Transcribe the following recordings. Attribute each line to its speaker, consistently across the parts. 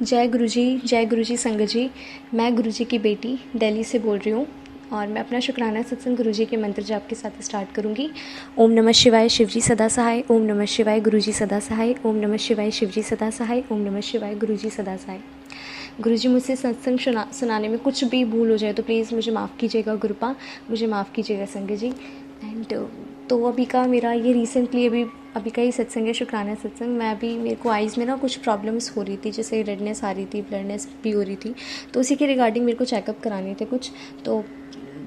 Speaker 1: जय गुरुजी संगत जी। मैं गुरुजी की बेटी दिल्ली से बोल रही हूँ और मैं अपना शुक्राना सत्संग गुरुजी के मंत्र जाप के साथ स्टार्ट करूँगी। ओम नमः शिवाय शिवजी सदा सहाय, ओम नमः शिवाय गुरुजी सदा सहाय, ओम नमः शिवाय शिवजी सदा सहाय, ओम नमः शिवाय गुरुजी सदा सहाय। गुरुजी मुझसे सत्संग सुनाने में कुछ भी भूल हो जाए तो प्लीज़ मुझे माफ़ कीजिएगा गुरुपा, मुझे माफ़ कीजिएगा संगत जी। एंड तो अभी का मेरा ये रिसेंटली अभी का ही सत्संग है, शुक्राना सत्संग। मैं अभी मेरे को आइज़ में ना कुछ प्रॉब्लम्स हो रही थी, जैसे रेडनेस आ रही थी, ब्लडनेस भी हो रही थी, तो उसी के रिगार्डिंग मेरे को चेकअप कराने थे कुछ। तो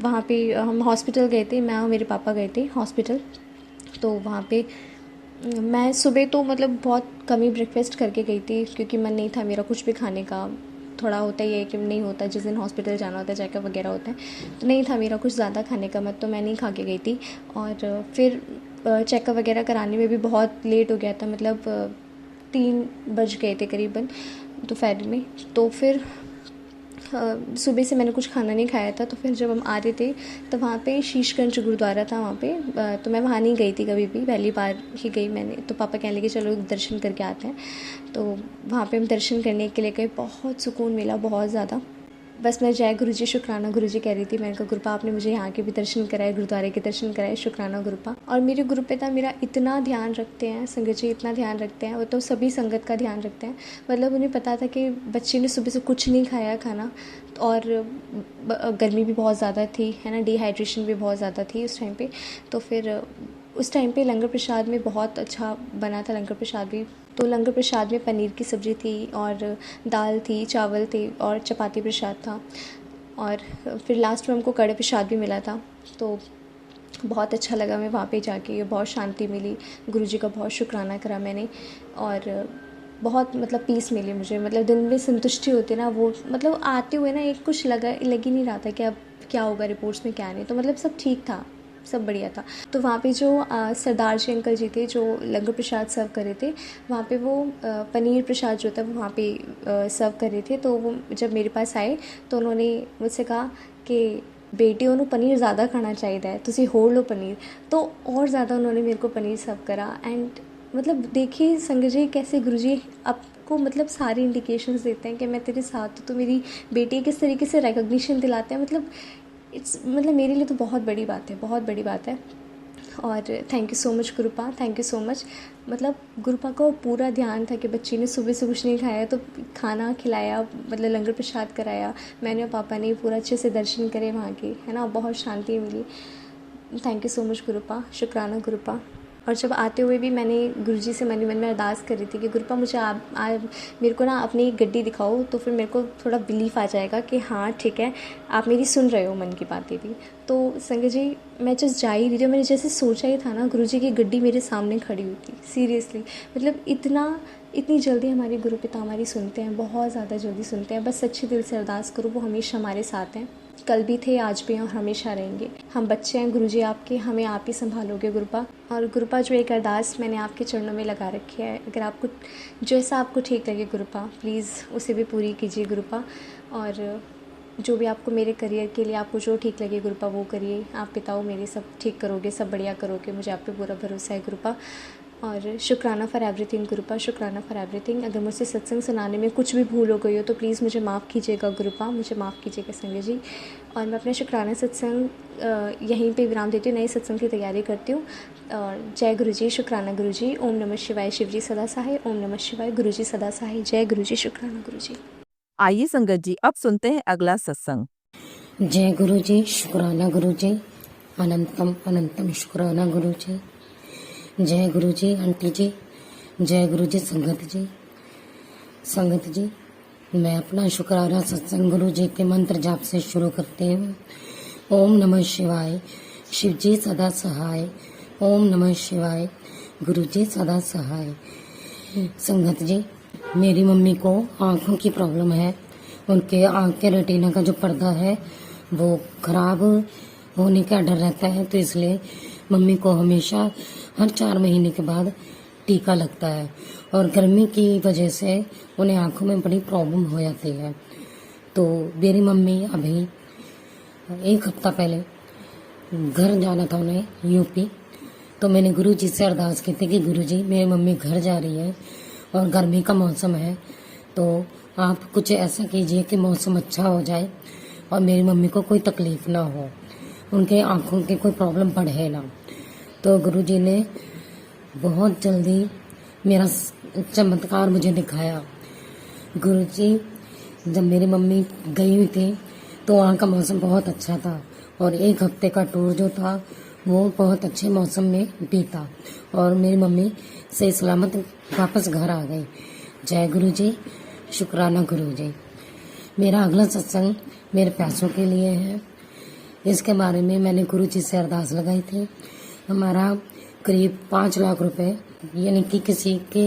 Speaker 1: वहाँ पे हम हॉस्पिटल गए थे, मैं और मेरे पापा गए थे हॉस्पिटल। तो वहाँ पे मैं सुबह तो मतलब बहुत कम ही ब्रेकफास्ट करके गई थी, क्योंकि मन नहीं था मेरा कुछ भी खाने का। थोड़ा होता ही है कि नहीं होता, जिस दिन हॉस्पिटल जाना होता है, चेकअप वगैरह होता है, तो नहीं था मेरा कुछ ज़्यादा खाने का मत, तो मैं नहीं खा के गई थी। और फिर चेकअप वगैरह कराने में भी बहुत लेट हो गया था, मतलब 3 बज गए थे करीबन दोपहर में। तो फिर सुबह से मैंने कुछ खाना नहीं खाया था। तो फिर जब हम आ रहे थे तो वहाँ पे शीशगंज गुरुद्वारा था वहाँ पे, तो मैं वहाँ नहीं गई थी कभी भी, पहली बार ही गई मैंने। तो पापा कहने लगे चलो दर्शन करके आते हैं। तो वहाँ पे हम दर्शन करने के लिए गए, बहुत सुकून मिला, बहुत ज़्यादा। बस मैं जय गुरुजी शुक्राना गुरुजी कह रही थी। मैंने कहा गुरुपा आपने मुझे यहाँ के भी दर्शन कराए, गुरुद्वारे के दर्शन कराए, शुक्राना गुरुपा। और मेरे गुरुपिता मेरा इतना ध्यान रखते हैं संगत जी, इतना ध्यान रखते हैं, वो तो सभी संगत का ध्यान रखते हैं। मतलब उन्हें पता था कि बच्चे ने सुबह से कुछ नहीं खाया खाना, और गर्मी भी बहुत ज़्यादा थी, है ना, डिहाइड्रेशन भी बहुत ज़्यादा थी उस टाइम पे। तो फिर उस टाइम पे लंगर प्रसाद में बहुत अच्छा बना था लंगर प्रसाद भी। तो लंगर प्रसाद में पनीर की सब्ज़ी थी और दाल थी, चावल थे और चपाती प्रसाद था। और फिर लास्ट में हमको कड़े प्रसाद भी मिला था। तो बहुत अच्छा लगा मैं वहाँ पे जाके, बहुत शांति मिली, गुरुजी का बहुत शुक्राना करा मैंने। और बहुत मतलब पीस मिली मुझे, मतलब दिन में संतुष्टि होती ना वो, मतलब आते हुए ना एक कुछ लग ही नहीं रहा था कि अब क्या होगा रिपोर्ट्स में क्या नहीं। तो मतलब सब ठीक था, सब बढ़िया था। तो वहाँ पे जो सरदार जी अंकल जी थे जो लंगर प्रसाद सर्व कर रहे थे, वहाँ पे वो पनीर प्रसाद जो था वो वहाँ पे सर्व कर रहे थे। तो वो जब मेरे पास आए तो उन्होंने मुझसे कहा कि बेटी ਉਹਨੂੰ पनीर ज़्यादा खाना चाहिए, तुसी होर लो पनीर। तो और ज़्यादा उन्होंने मेरे को पनीर सर्व करा। एंड मतलब देखिए संगत जी कैसे गुरुजी आपको मतलब सारी इंडिकेशंस देते हैं कि मैं तेरे साथ हूँ। तो मेरी बेटी किस तरीके से रिकॉग्निशन दिलाते हैं, मतलब मतलब मेरे लिए तो बहुत बड़ी बात है, बहुत बड़ी बात है। और thank you so much गुरुपा, thank you so much. मतलब गुरुपा को पूरा ध्यान था कि बच्ची ने सुबह से कुछ नहीं खाया तो खाना खिलाया, मतलब लंगर प्रसाद कराया। मैंने और पापा ने पूरा अच्छे से दर्शन करे वहाँ के, है ना, बहुत शांति मिली। थैंक यू सो मच गुरुपा, शुक्राना गुरुपा। और जब आते हुए भी मैंने गुरुजी से मन ही मन में अरदास कर रही थी कि गुरुपा मुझे आप मेरे को ना अपनी गड्डी दिखाओ, तो फिर मेरे को थोड़ा बिलीफ आ जाएगा कि हाँ ठीक है आप मेरी सुन रहे हो मन की बातें भी। तो संगत जी मैं जस्ट जा ही रही थी, मैंने जैसे सोचा ही था ना गुरुजी की गड्डी मेरे सामने खड़ी हुई थी। सीरियसली मतलब इतनी जल्दी हमारे गुरु पिता हमारी सुनते हैं, बहुत ज़्यादा जल्दी सुनते हैं। बस सच्चे दिल से अरदास करो, वो हमेशा हमारे साथ हैं, कल भी थे, आज भी हैं और हमेशा रहेंगे। हम बच्चे हैं गुरुजी आपके, हमें आप ही संभालोगे गुरुपा। और गुरुपा जो एक अरदास मैंने आपके चरणों में लगा रखी है, अगर आपको जैसा आपको ठीक लगे गुरुपा प्लीज़ उसे भी पूरी कीजिए गुरुपा। और जो भी आपको मेरे करियर के लिए आपको जो ठीक लगे गुरुपा वो करिए। आप पिताओं मेरे सब ठीक करोगे, सब बढ़िया करोगे, मुझे आप पे पूरा भरोसा है गुरुपा। और शुक्राना फॉर एवरीथिंग गुरुपा, शुक्राना फॉर एवरीथिंग। अगर मुझसे सत्संग सुनाने में कुछ भी भूल हो गई हो तो प्लीज़ मुझे माफ़ कीजिएगा गुरुपा, मुझे माफ़ कीजिएगा संजय जी। और मैं अपना शुक्राना सत्संग यहीं पे विराम देती हूँ, नए सत्संग की तैयारी करती हूँ। और जय गुरु जी, शुक्राना गुरु जी, ओम नमः शिवाय शिवजी सदा सहाय, ओम नमः शिवाय गुरु जी सदा सहाय। जय गुरु जी, शुक्राना गुरु जी।
Speaker 2: आइए संगत जी अब सुनते हैं अगला सत्संग।
Speaker 3: जय गुरु जी, शुक्राना गुरु जी, अनंतम अनंतम शुक्राना गुरु जी। जय गुरु जी आंटी जी, जय गुरु जी संगत जी। संगत जी मैं अपना शुक्राना सत्संग गुरु जी के मंत्र जाप से शुरू करती हूँ। ओम नमः शिवाय शिव जी सदा सहाय, ओम नमः शिवाय गुरु जी सदा सहाय। संगत जी मेरी मम्मी को आँखों की प्रॉब्लम है, उनके आँख के रेटिना का जो पर्दा है वो खराब होने का डर रहता है, तो इसलिए मम्मी को हमेशा हर 4 महीने के बाद टीका लगता है। और गर्मी की वजह से उन्हें आँखों में बड़ी प्रॉब्लम हो जाती है। तो मेरी मम्मी अभी 1 हफ्ता पहले घर जाना था उन्हें यूपी, तो मैंने गुरु जी से अरदास की थी कि गुरु जी मेरी मम्मी घर जा रही है और गर्मी का मौसम है, तो आप कुछ ऐसा कीजिए कि मौसम अच्छा हो जाए और मेरी मम्मी को कोई तकलीफ ना हो, उनके आँखों की कोई प्रॉब्लम बढ़े ना। तो गुरुजी ने बहुत जल्दी मेरा चमत्कार मुझे दिखाया। गुरुजी, जब मेरी मम्मी गई हुई थी तो वहाँ का मौसम बहुत अच्छा था और 1 हफ्ते का टूर जो था वो बहुत अच्छे मौसम में बीता और मेरी मम्मी सही सलामत वापस घर आ गई। जय गुरुजी, शुक्राना गुरुजी। मेरा अगला सत्संग मेरे पैसों के लिए है। इसके बारे में मैंने गुरुजी से अरदास लगाई थी। हमारा करीब 5 लाख रुपए यानी कि किसी के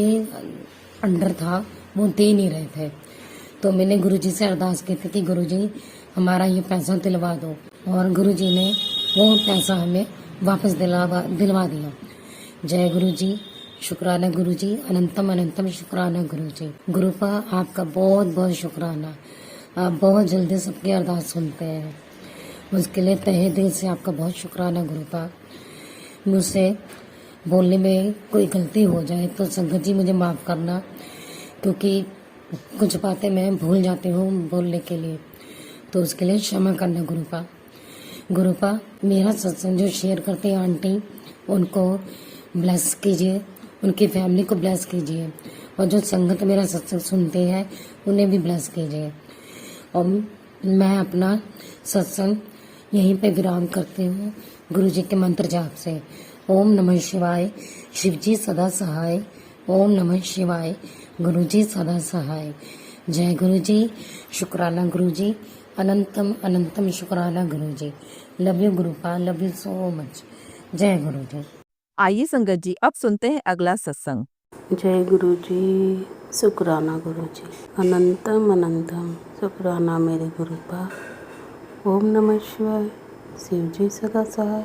Speaker 3: अंडर था, वो दे नहीं रहे थे। तो मैंने गुरुजी से अरदास की थी कि गुरुजी हमारा ये पैसा दिलवा दो और गुरुजी ने वो पैसा हमें वापस दिलवा दिया। जय गुरुजी, शुक्राना गुरुजी, अनंतम अनंतम शुक्राना गुरुजी। गुरुपा आपका बहुत बहुत शुक्राना। आप बहुत जल्दी सबकी अरदास सुनते हैं, उसके लिए तहे दिल से आपका बहुत शुक्राना गुरुपा। मुझसे बोलने में कोई गलती हो जाए तो संगत जी मुझे माफ़ करना, क्योंकि कुछ बातें मैं भूल जाती हूँ बोलने के लिए, तो उसके लिए क्षमा करना गुरुपा। गुरुपा, मेरा सत्संग जो शेयर करते हैं आंटी, उनको ब्लेस कीजिए, उनकी फैमिली को ब्लेस कीजिए और जो संगत मेरा सत्संग सुनते हैं उन्हें भी ब्लेस कीजिए। और मैं अपना सत्संग यहीं पे विराम करती हूँ गुरुजी के मंत्र जाप से। ओम नमः शिवाय, शिवजी सदा सहाय। ओम नमः शिवाय, गुरुजी सदा सहाय। जय गुरुजी, शुक्राना गुरुजी, अनंतम अनंतम शुक्राना Guruji. Love you Gurupa, love you so much. जय गुरुजी।
Speaker 2: आइए संगत जी, अब सुनते हैं अगला सत्संग।
Speaker 4: जय गुरु जी, शुक्राना गुरु जी, अनंतम अनंतम शुक्राना मेरे गुरुपा। ओम नमः शिवाय, शिव जी सदा सहाय।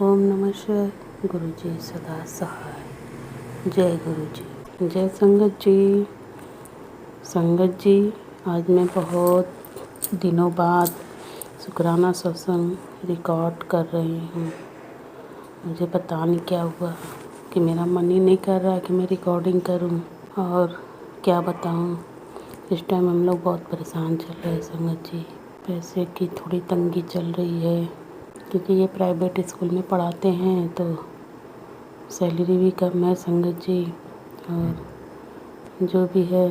Speaker 4: ओम नमः शिवाय, गुरु जी सदा सहाय। जय गुरु जी। जय संगत जी। संगत जी, आज मैं बहुत दिनों बाद शुक्राना सत्संग रिकॉर्ड कर रही हूँ। मुझे पता नहीं क्या हुआ कि मेरा मन ही नहीं कर रहा कि मैं रिकॉर्डिंग करूं, और क्या बताऊं, इस टाइम हम लोग बहुत परेशान चल रहे हैं संगत जी। पैसे की थोड़ी तंगी चल रही है, क्योंकि ये प्राइवेट स्कूल में पढ़ाते हैं तो सैलरी भी कम है संगत जी, और जो भी है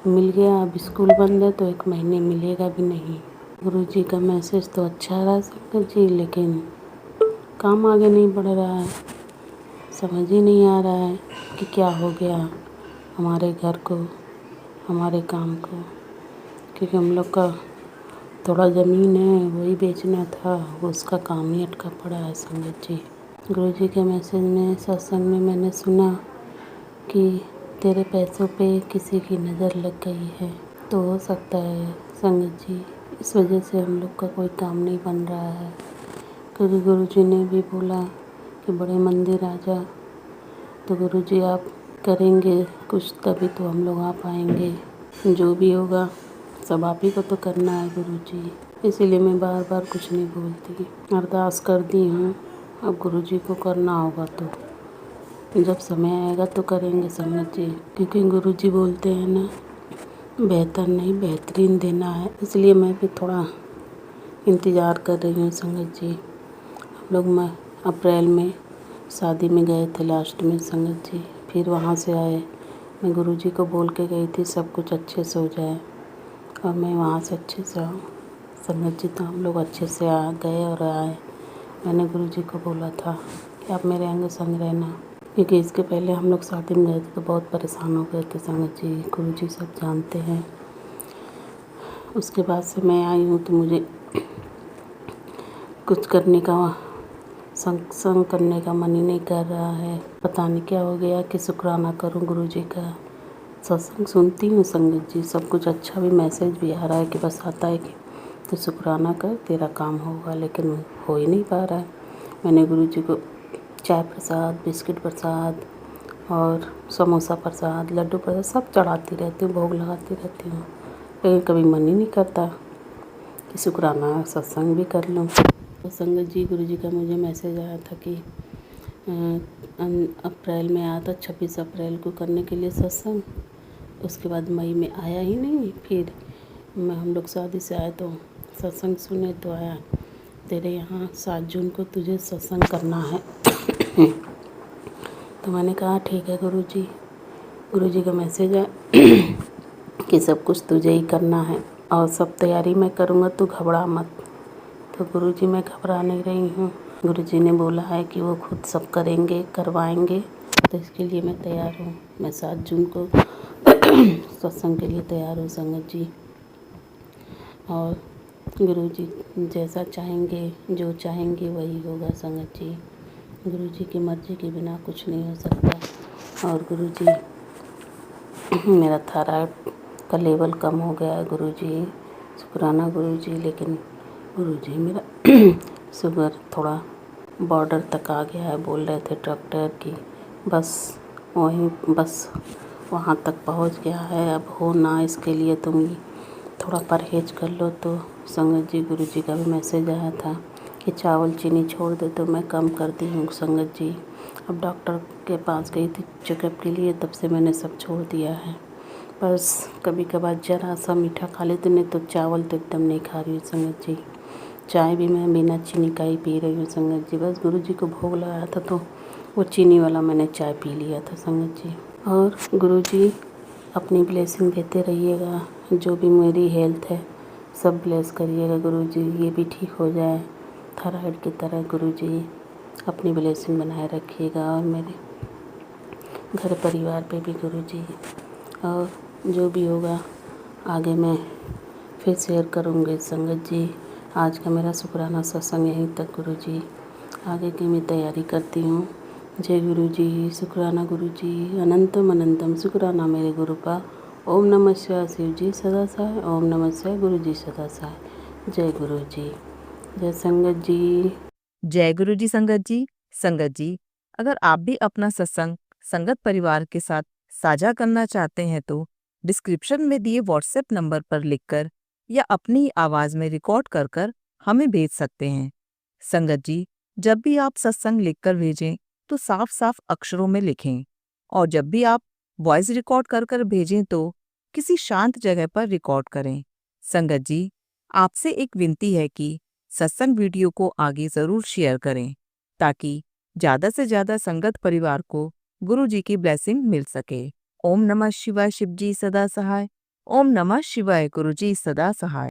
Speaker 4: मिल गया। अब स्कूल बंद है तो 1 महीने मिलेगा भी नहीं। गुरुजी का मैसेज तो अच्छा रहा संगत जी, लेकिन काम आगे नहीं बढ़ रहा है। समझ ही नहीं आ रहा है कि क्या हो गया हमारे घर को, हमारे काम को, क्योंकि हम लोग का थोड़ा ज़मीन है वही बेचना था, उसका काम ही अटका पड़ा है संगत जी। गुरुजी के मैसेज में, सत्संग में मैंने सुना कि तेरे पैसों पे किसी की नज़र लग गई है। तो हो सकता है संगत जी इस वजह से हम लोग का कोई काम नहीं बन रहा है, क्योंकि गुरुजी ने भी बोला कि बड़े मंदिर आ जा। तो गुरुजी आप करेंगे कुछ तभी तो हम लोग आ पाएंगे। जो भी होगा सब आप ही को तो करना है गुरुजी, इसीलिए मैं बार बार कुछ नहीं बोलती। अरदास कर दी हूँ, अब गुरुजी को करना होगा तो जब समय आएगा तो करेंगे संगत जी, क्योंकि गुरुजी बोलते हैं ना, बेहतर नहीं बेहतरीन देना है। इसलिए मैं भी थोड़ा इंतज़ार कर रही हूँ संगत जी। हम लोग मैं अप्रैल में शादी में गए थे लास्ट में संगत जी, फिर वहाँ से आए। मैं गुरुजी को बोल के गई थी सब कुछ अच्छे से हो जाए और मैं वहाँ से अच्छे से आऊँ संगत जी। तो हम लोग अच्छे से आ गए और आए। मैंने गुरुजी को बोला था कि आप मेरे अंग संग रहना, क्योंकि इसके पहले हम लोग शादी में गए थे तो बहुत परेशान हो गए थे संगत जी, गुरुजी सब जानते हैं। उसके बाद से मैं आई हूँ तो मुझे कुछ करने का सत्संग करने का मन ही नहीं कर रहा है। पता नहीं क्या हो गया कि शुक्राना करूं गुरुजी का। सत्संग सुनती हूँ संगत जी, सब कुछ अच्छा भी मैसेज भी आ रहा है कि बस आता है कि तो शुक्राना कर तेरा काम होगा, लेकिन हो ही नहीं पा रहा है। मैंने गुरुजी को चाय प्रसाद, बिस्किट प्रसाद और समोसा प्रसाद, लड्डू प्रसाद सब चढ़ाती रहती हूँ, भोग लगाती रहती हूँ, लेकिन कभी मन ही नहीं करता कि शुक्राना सत्संग भी कर लूँ। तो संगत जी, गुरुजी का मुझे मैसेज आया था कि अप्रैल में आया था, 26 अप्रैल को करने के लिए सत्संग, उसके बाद मई में आया ही नहीं। फिर हम लोग शादी से आए तो सत्संग सुने तो आया, तेरे यहाँ 7 जून को तुझे सत्संग करना है। तो मैंने कहा ठीक है गुरुजी का मैसेज है कि सब कुछ तुझे ही करना है और सब तैयारी मैं करूँगा, तू घबरा मत। तो गुरुजी मैं घबरा नहीं रही हूँ। गुरुजी ने बोला है कि वो खुद सब करेंगे, करवाएंगे, तो इसके लिए मैं तैयार हूँ। मैं 7 जून को सत्संग के लिए तैयार हूँ संगत जी। और गुरुजी जैसा चाहेंगे, जो चाहेंगे वही होगा संगत जी। गुरुजी की मर्ज़ी के बिना कुछ नहीं हो सकता। और गुरुजी मेरा थायराइड का लेवल कम हो गया है गुरुजी, शुक्राना गुरुजी। लेकिन गुरुजी मेरा शुगर थोड़ा बॉर्डर तक आ गया है, बोल रहे थे डॉक्टर कि बस वहाँ तक पहुँच गया है, अब हो ना, इसके लिए तुम थोड़ा परहेज कर लो। तो संगत जी गुरुजी का भी मैसेज आया था कि चावल चीनी छोड़ दे, तो मैं कम कर दी हूँ संगत जी। अब डॉक्टर के पास गई थी चेकअप के लिए, तब से मैंने सब छोड़ दिया है। बस कभी कभार ज़रा सा मीठा खा लेती, नहीं तो चावल तो एकदम नहीं खा रही हूँ संगत जी। चाय भी मैं बिना चीनी का ही पी रही हूँ संगत जी। बस गुरुजी को भोग लगाया था तो वो चीनी वाला मैंने चाय पी लिया था संगत जी। और गुरुजी अपनी ब्लेसिंग देते रहिएगा, जो भी मेरी हेल्थ है सब ब्लेस करिएगा गुरुजी, ये भी ठीक हो जाए थायराइड की तरह। गुरुजी अपनी ब्लेसिंग बनाए रखिएगा और मेरे घर परिवार पे भी गुरुजी। और जो भी होगा आगे मैं फिर शेयर करूँगी संगत जी। आज का मेरा शुक्राना सत्संग यहीं तक गुरुजी, आगे की मैं तैयारी करती हूँ। जय गुरुजी, शुक्राना गुरुजी, अनंतम अनंतम शुक्राना मेरे गुरुपा। ओम नमः शिवाय शिव जी सदा सहाय, ओम नमः शिवाय गुरुजी सदा सहाय। जय गुरुजी, जय संगत जी।
Speaker 2: जय गुरु जी संगत जी। संगत जी, अगर आप भी अपना सत्संग संगत परिवार के साथ साझा करना चाहते हैं तो डिस्क्रिप्शन में दिए व्हाट्सएप नंबर पर लिखकर या अपनी आवाज में रिकॉर्ड कर कर हमें भेज सकते हैं। संगत जी, जब भी आप सत्संग लिखकर भेजें तो साफ साफ अक्षरों में लिखें, और जब भी आप वॉइस रिकॉर्ड कर कर भेजें तो किसी शांत जगह पर रिकॉर्ड करें। संगत जी, आपसे एक विनती है कि सत्संग वीडियो को आगे जरूर शेयर करें ताकि ज्यादा से ज्यादा संगत परिवार को गुरु जी की ब्लेसिंग मिल सके। ओम नमः शिवाय शिव जी सदा सहाय। ओम नमः शिवाय गुरु जी सदा सहाय।